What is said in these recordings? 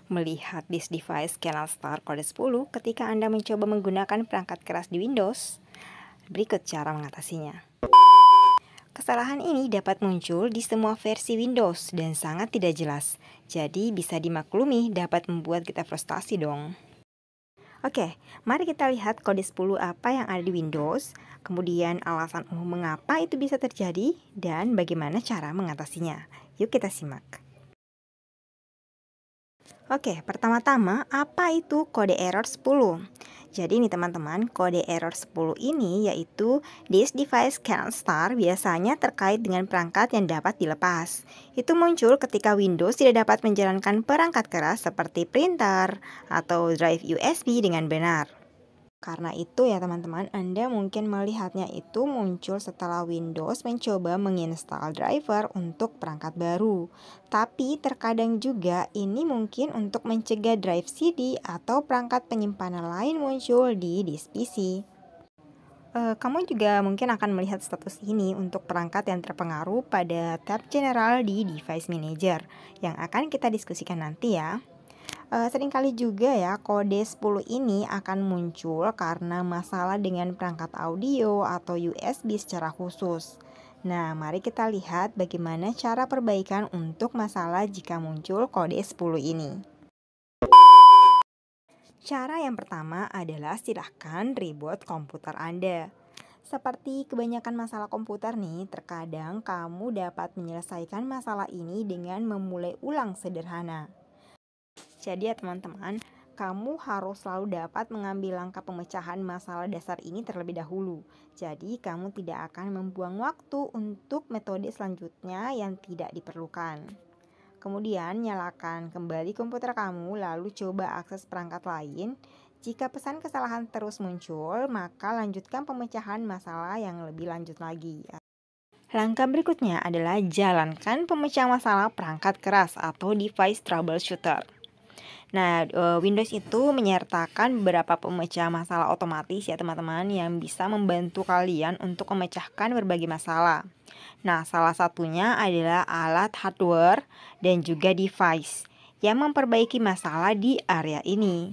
Melihat this device cannot start kode 10 ketika Anda mencoba menggunakan perangkat keras di Windows. Berikut cara mengatasinya. Kesalahan ini dapat muncul di semua versi Windows dan sangat tidak jelas. Jadi bisa dimaklumi dapat membuat kita frustasi dong. Oke, mari kita lihat kode 10 apa yang ada di Windows, kemudian alasan umum mengapa itu bisa terjadi, dan bagaimana cara mengatasinya. Yuk kita simak. Oke, pertama-tama apa itu kode error 10? Jadi nih teman-teman, kode error 10 ini yaitu this device cannot start biasanya terkait dengan perangkat yang dapat dilepas. Itu muncul ketika Windows tidak dapat menjalankan perangkat keras seperti printer atau drive USB dengan benar. Karena itu ya teman-teman, Anda mungkin melihatnya itu muncul setelah Windows mencoba menginstal driver untuk perangkat baru. Tapi terkadang juga ini mungkin untuk mencegah drive CD atau perangkat penyimpanan lain muncul di disk PC. Kamu juga mungkin akan melihat status ini untuk perangkat yang terpengaruh pada tab general di Device Manager yang akan kita diskusikan nanti ya. Seringkali juga ya kode 10 ini akan muncul karena masalah dengan perangkat audio atau USB secara khusus. Nah, mari kita lihat bagaimana cara perbaikan untuk masalah jika muncul kode 10 ini. Cara yang pertama adalah silahkan reboot komputer Anda. Seperti kebanyakan masalah komputer nih, terkadang kamu dapat menyelesaikan masalah ini dengan memulai ulang sederhana. Jadi ya teman-teman, kamu harus selalu dapat mengambil langkah pemecahan masalah dasar ini terlebih dahulu. Jadi kamu tidak akan membuang waktu untuk metode selanjutnya yang tidak diperlukan. Kemudian nyalakan kembali komputer kamu lalu coba akses perangkat lain. Jika pesan kesalahan terus muncul, maka lanjutkan pemecahan masalah yang lebih lanjut lagi. Langkah berikutnya adalah jalankan pemecahan masalah perangkat keras atau device troubleshooter. Nah, Windows itu menyertakan beberapa pemecah masalah otomatis ya teman-teman yang bisa membantu kalian untuk memecahkan berbagai masalah. Nah, salah satunya adalah alat hardware dan juga device yang memperbaiki masalah di area ini.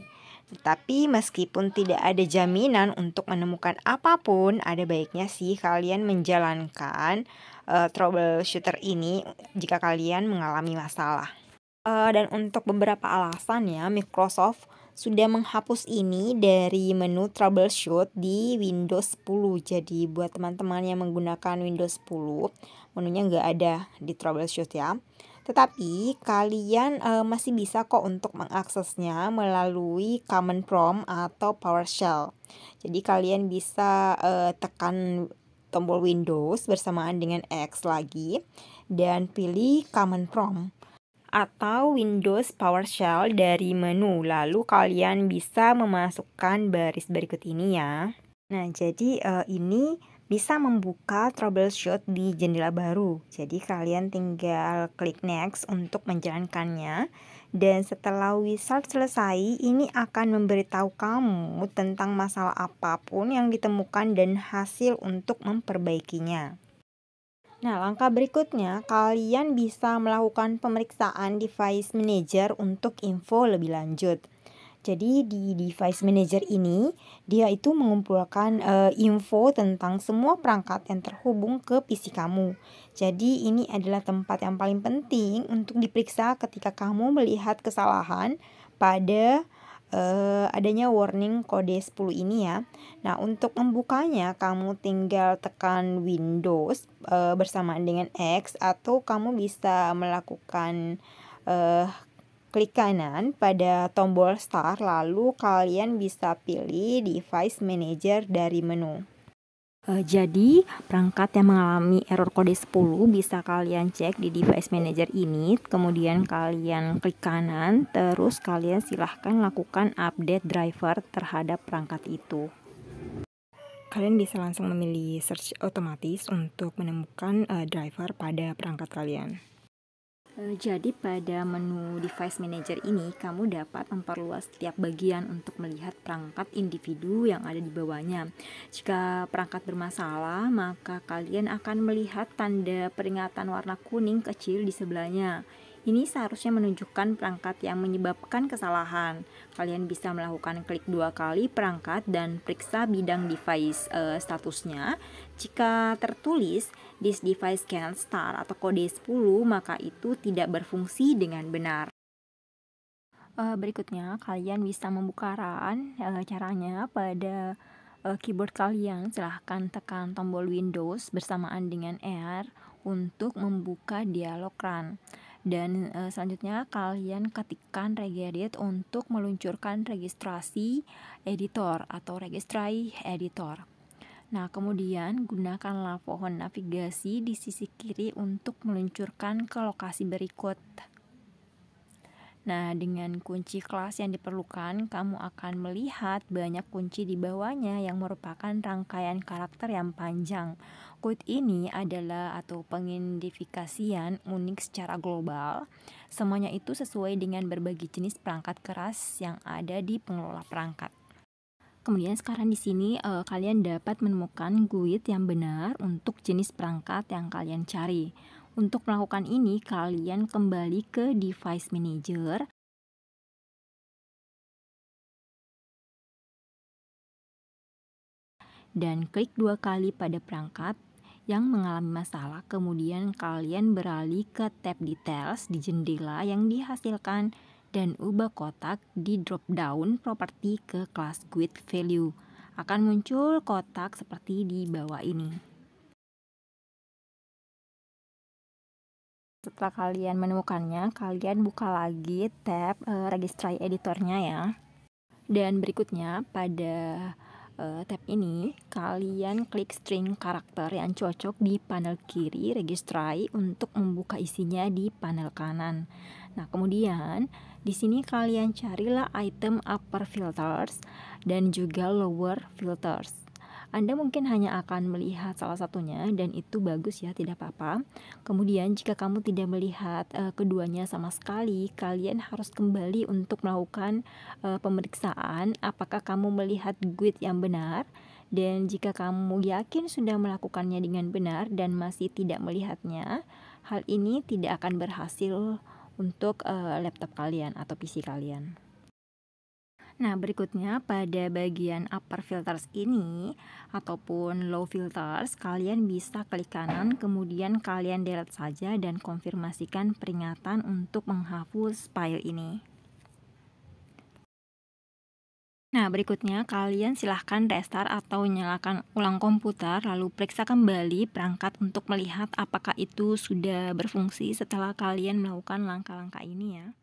Tetapi meskipun tidak ada jaminan untuk menemukan apapun, ada baiknya sih kalian menjalankan troubleshooter ini jika kalian mengalami masalah. Dan untuk beberapa alasan ya, Microsoft sudah menghapus ini dari menu troubleshoot di Windows 10. Jadi buat teman-teman yang menggunakan Windows 10, menunya nggak ada di troubleshoot ya. Tetapi kalian masih bisa kok untuk mengaksesnya melalui Command Prompt atau PowerShell. Jadi kalian bisa tekan tombol Windows bersamaan dengan X lagi dan pilih Command Prompt atau Windows PowerShell dari menu. Lalu kalian bisa memasukkan baris berikut ini ya. Nah, jadi ini bisa membuka troubleshoot di jendela baru. Jadi kalian tinggal klik next untuk menjalankannya. Dan setelah wizard selesai, ini akan memberitahu kamu tentang masalah apapun yang ditemukan dan hasil untuk memperbaikinya. Nah, langkah berikutnya, kalian bisa melakukan pemeriksaan Device Manager untuk info lebih lanjut. Jadi di Device Manager ini, dia itu mengumpulkan info tentang semua perangkat yang terhubung ke PC kamu. Jadi ini adalah tempat yang paling penting untuk diperiksa ketika kamu melihat kesalahan pada adanya warning kode 10 ini ya. Nah, untuk membukanya kamu tinggal tekan Windows bersamaan dengan X atau kamu bisa melakukan klik kanan pada tombol start lalu kalian bisa pilih Device Manager dari menu. Jadi perangkat yang mengalami error kode 10 bisa kalian cek di Device Manager ini, kemudian kalian klik kanan, terus kalian silahkan lakukan update driver terhadap perangkat itu. Kalian bisa langsung memilih search otomatis untuk menemukan driver pada perangkat kalian. Jadi pada menu Device Manager ini kamu dapat memperluas setiap bagian untuk melihat perangkat individu yang ada di bawahnya. Jika perangkat bermasalah, maka kalian akan melihat tanda peringatan warna kuning kecil di sebelahnya. Ini seharusnya menunjukkan perangkat yang menyebabkan kesalahan. Kalian bisa melakukan klik 2 kali perangkat dan periksa bidang device statusnya. Jika tertulis this device can start atau kode 10, maka itu tidak berfungsi dengan benar. Berikutnya, kalian bisa membuka RAN. Caranya pada keyboard kalian, silahkan tekan tombol Windows bersamaan dengan R untuk membuka dialog RAN. Dan selanjutnya kalian ketikkan regedit untuk meluncurkan registrasi editor atau registry editor. Nah, kemudian gunakanlah pohon navigasi di sisi kiri untuk meluncurkan ke lokasi berikut. Nah, dengan kunci kelas yang diperlukan, kamu akan melihat banyak kunci di bawahnya yang merupakan rangkaian karakter yang panjang. Kode ini adalah atau pengidentifikasian unik secara global. Semuanya itu sesuai dengan berbagai jenis perangkat keras yang ada di pengelola perangkat. Kemudian sekarang di sini kalian dapat menemukan GUID yang benar untuk jenis perangkat yang kalian cari. Untuk melakukan ini, kalian kembali ke Device Manager. Dan klik 2 kali pada perangkat yang mengalami masalah. Kemudian kalian beralih ke tab Details di jendela yang dihasilkan dan ubah kotak di drop down properti ke kelas GUID value. Akan muncul kotak seperti di bawah ini. Setelah kalian menemukannya, kalian buka lagi tab registry editornya ya. Dan berikutnya pada tab ini, kalian klik string karakter yang cocok di panel kiri registry untuk membuka isinya di panel kanan. Nah, kemudian di sini kalian carilah item upper filters dan juga lower filters. Anda mungkin hanya akan melihat salah satunya dan itu bagus ya, tidak apa-apa. Kemudian jika kamu tidak melihat keduanya sama sekali, kalian harus kembali untuk melakukan pemeriksaan apakah kamu melihat GUID yang benar. Dan jika kamu yakin sudah melakukannya dengan benar dan masih tidak melihatnya, hal ini tidak akan berhasil untuk laptop kalian atau PC kalian. Nah, berikutnya pada bagian upper filters ini ataupun low filters, kalian bisa klik kanan, kemudian kalian delete saja dan konfirmasikan peringatan untuk menghapus file ini. Nah, berikutnya kalian silahkan restart atau nyalakan ulang komputer, lalu periksa kembali perangkat untuk melihat apakah itu sudah berfungsi setelah kalian melakukan langkah-langkah ini ya.